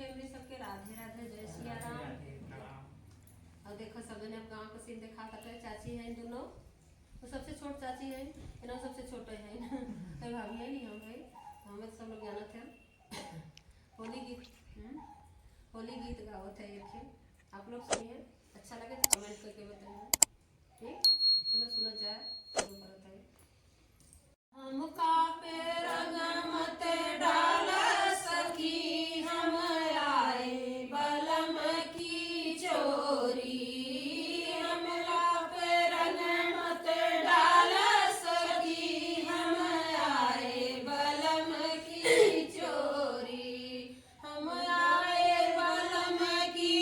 Family सबके राधे राधे, जय सिया राम। और देखो सब ने गाँव के सीन देखा था। चाची है दोनों, तो सबसे छोट चाची है, इन्हों सबसे छोटे हैं तो भाभी है नहीं हम भाई, हमें तो सब लोग जाना थे। होली गीत गावत है एक, आप लोग सुनिए, अच्छा लगे तो कमेंट करके बताइए। ठीक, चलो सुनो जाए शुरू करते हैं। हमका पे रंग मत डाल सखी, हम आए बलम की चोरी। हमका पे रंग मत डाल सखी, हम आए बलम की चोरी। हम आए बलम की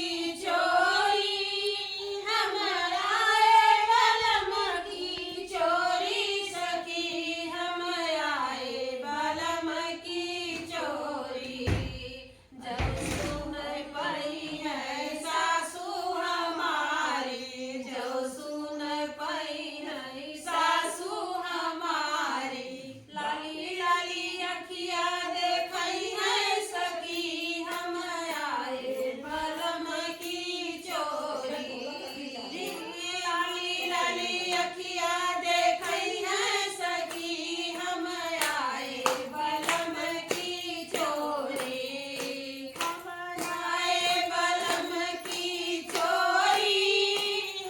चोरी, हम आए बलम की चोरी सखी, हम आए बलम की चोरी। जब सुन पई है सासू हमारी, जो सुन पई है सासू हमारी, लाली लाली अखिया देखई है सखी, हम आए बलम की चोरी। लाली लाली अखिया देखई है सखी, हम आए बलम की चोरी। हम आए बलम की चोरी,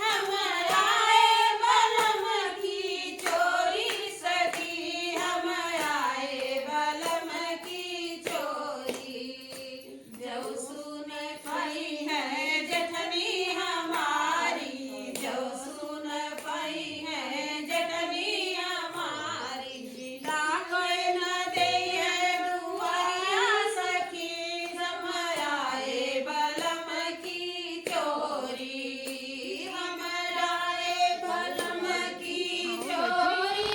हम आए बलम की चोरी सखी, हम आए बलम की चोरी। जो सुन पई है जेठनी हमारी, जो सुन पई है जेठनी हमारी, डाकोय न देय दुआरिया सखी, हम आए बलम की चोरी। हम आए बलम की चोरी,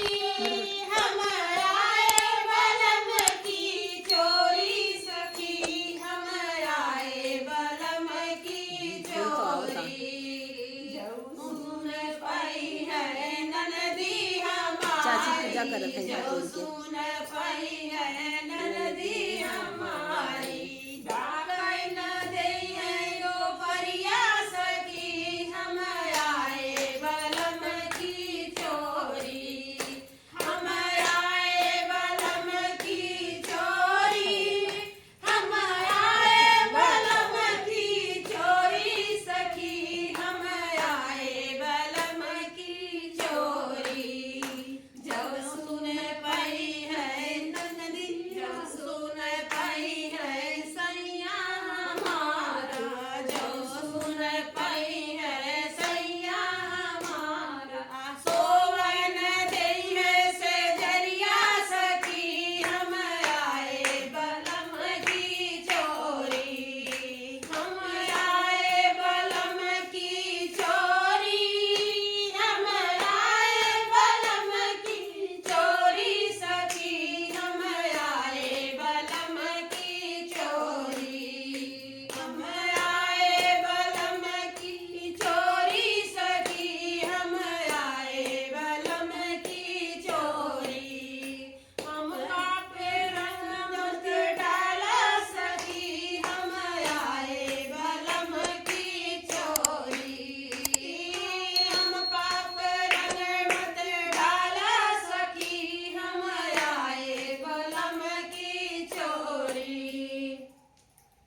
हम आए बलम की चोरी सखी, हम आए बलम की चोरी। जो सुन पई है ननदी हमारी, जो सुन